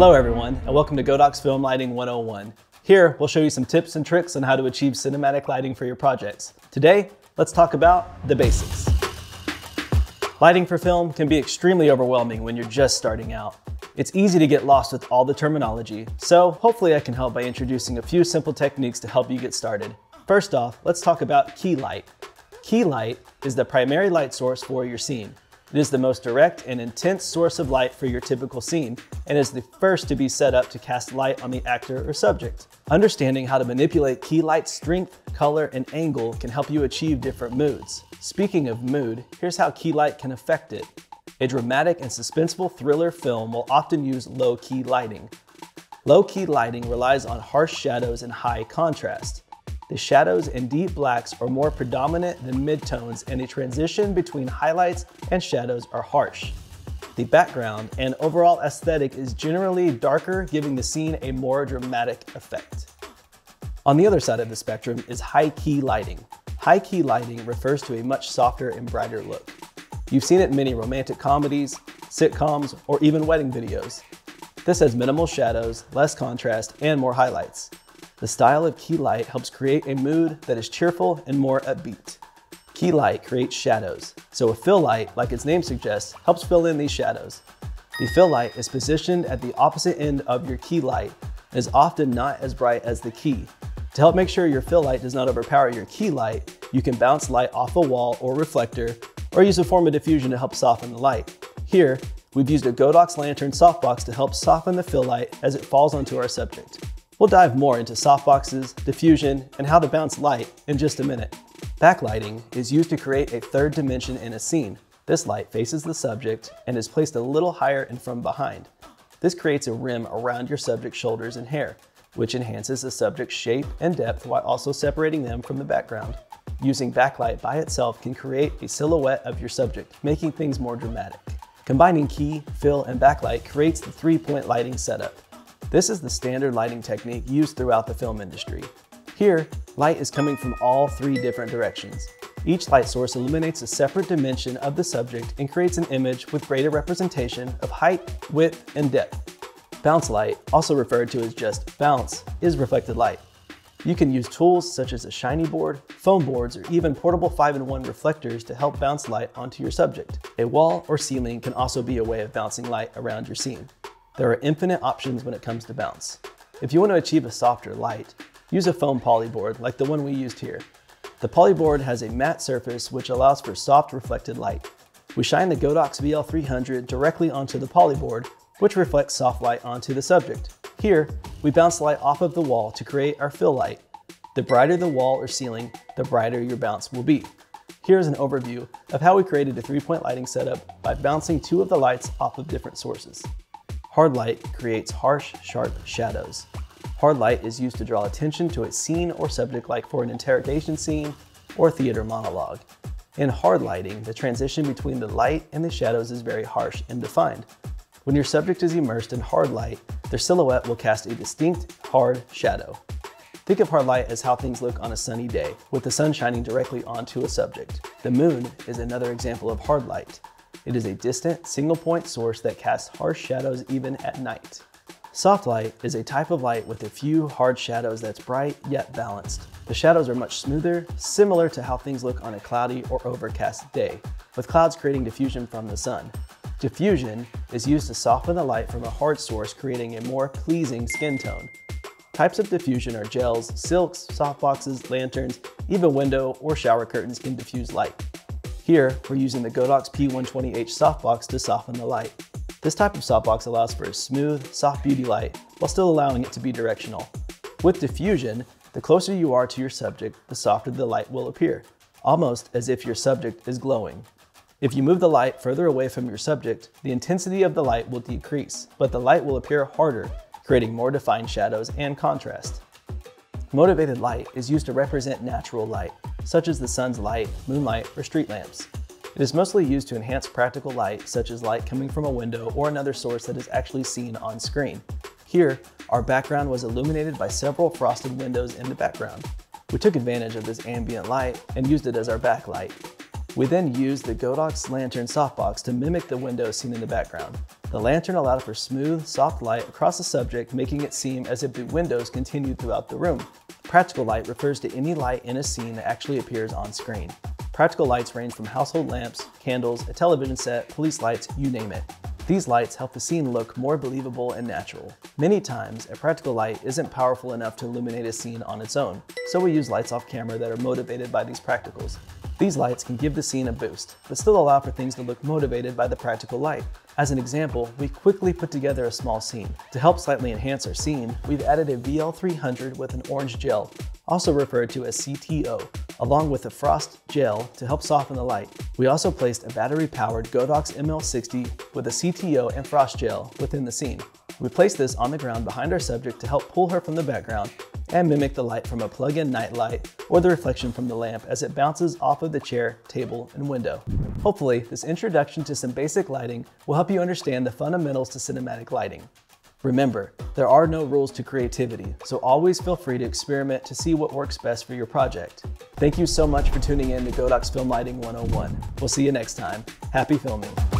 Hello everyone, and welcome to Godox Film Lighting 101. Here, we'll show you some tips and tricks on how to achieve cinematic lighting for your projects. Today, let's talk about the basics. Lighting for film can be extremely overwhelming when you're just starting out. It's easy to get lost with all the terminology, so hopefully I can help by introducing a few simple techniques to help you get started. First off, let's talk about key light. Key light is the primary light source for your scene. It is the most direct and intense source of light for your typical scene, and is the first to be set up to cast light on the actor or subject. Understanding how to manipulate key light's strength, color, and angle can help you achieve different moods. Speaking of mood, here's how key light can affect it. A dramatic and suspenseful thriller film will often use low-key lighting. Low-key lighting relies on harsh shadows and high contrast. The shadows and deep blacks are more predominant than midtones, and the transition between highlights and shadows are harsh. The background and overall aesthetic is generally darker, giving the scene a more dramatic effect. On the other side of the spectrum is high-key lighting. High-key lighting refers to a much softer and brighter look. You've seen it in many romantic comedies, sitcoms, or even wedding videos. This has minimal shadows, less contrast, and more highlights. The style of key light helps create a mood that is cheerful and more upbeat. Key light creates shadows, so a fill light, like its name suggests, helps fill in these shadows. The fill light is positioned at the opposite end of your key light and is often not as bright as the key. To help make sure your fill light does not overpower your key light, you can bounce light off a wall or reflector, or use a form of diffusion to help soften the light. Here, we've used a Godox lantern softbox to help soften the fill light as it falls onto our subject. We'll dive more into softboxes, diffusion, and how to bounce light in just a minute. Backlighting is used to create a third dimension in a scene. This light faces the subject and is placed a little higher and from behind. This creates a rim around your subject's shoulders and hair, which enhances the subject's shape and depth while also separating them from the background. Using backlight by itself can create a silhouette of your subject, making things more dramatic. Combining key, fill, and backlight creates the three-point lighting setup. This is the standard lighting technique used throughout the film industry. Here, light is coming from all three different directions. Each light source illuminates a separate dimension of the subject and creates an image with greater representation of height, width, and depth. Bounce light, also referred to as just bounce, is reflected light. You can use tools such as a shiny board, foam boards, or even portable 5-in-1 reflectors to help bounce light onto your subject. A wall or ceiling can also be a way of bouncing light around your scene. There are infinite options when it comes to bounce. If you want to achieve a softer light, use a foam polyboard like the one we used here. The polyboard has a matte surface which allows for soft reflected light. We shine the Godox VL300 directly onto the polyboard, which reflects soft light onto the subject. Here, we bounce light off of the wall to create our fill light. The brighter the wall or ceiling, the brighter your bounce will be. Here's an overview of how we created a three-point lighting setup by bouncing two of the lights off of different sources. Hard light creates harsh, sharp shadows. Hard light is used to draw attention to a scene or subject, like for an interrogation scene or theater monologue. In hard lighting, the transition between the light and the shadows is very harsh and defined. When your subject is immersed in hard light, their silhouette will cast a distinct, hard shadow. Think of hard light as how things look on a sunny day, with the sun shining directly onto a subject. The moon is another example of hard light. It is a distant, single-point source that casts harsh shadows even at night. Soft light is a type of light with a few hard shadows that's bright yet balanced. The shadows are much smoother, similar to how things look on a cloudy or overcast day, with clouds creating diffusion from the sun. Diffusion is used to soften the light from a hard source, creating a more pleasing skin tone. Types of diffusion are gels, silks, softboxes, lanterns, even window or shower curtains can diffuse light. Here, we're using the Godox P120H softbox to soften the light. This type of softbox allows for a smooth, soft beauty light while still allowing it to be directional. With diffusion, the closer you are to your subject, the softer the light will appear, almost as if your subject is glowing. If you move the light further away from your subject, the intensity of the light will decrease, but the light will appear harder, creating more defined shadows and contrast. Motivated light is used to represent natural light, such as the sun's light, moonlight, or street lamps. It is mostly used to enhance practical light, such as light coming from a window or another source that is actually seen on screen. Here, our background was illuminated by several frosted windows in the background. We took advantage of this ambient light and used it as our backlight. We then used the Godox lantern softbox to mimic the window seen in the background. The lantern allowed for smooth, soft light across the subject, making it seem as if the windows continued throughout the room. Practical light refers to any light in a scene that actually appears on screen. Practical lights range from household lamps, candles, a television set, police lights, you name it. These lights help the scene look more believable and natural. Many times, a practical light isn't powerful enough to illuminate a scene on its own, so we use lights off camera that are motivated by these practicals. These lights can give the scene a boost, but still allow for things to look motivated by the practical light. As an example, we quickly put together a small scene. To help slightly enhance our scene, we've added a VL300 with an orange gel, also referred to as CTO, along with a frost gel to help soften the light. We also placed a battery-powered Godox ML60 with a CTO and frost gel within the scene. We placed this on the ground behind our subject to help pull her from the background and mimic the light from a plug-in night light or the reflection from the lamp as it bounces off of the chair, table, and window. Hopefully, this introduction to some basic lighting will help you understand the fundamentals to cinematic lighting. Remember, there are no rules to creativity, so always feel free to experiment to see what works best for your project. Thank you so much for tuning in to Godox Film Lighting 101. We'll see you next time. Happy filming.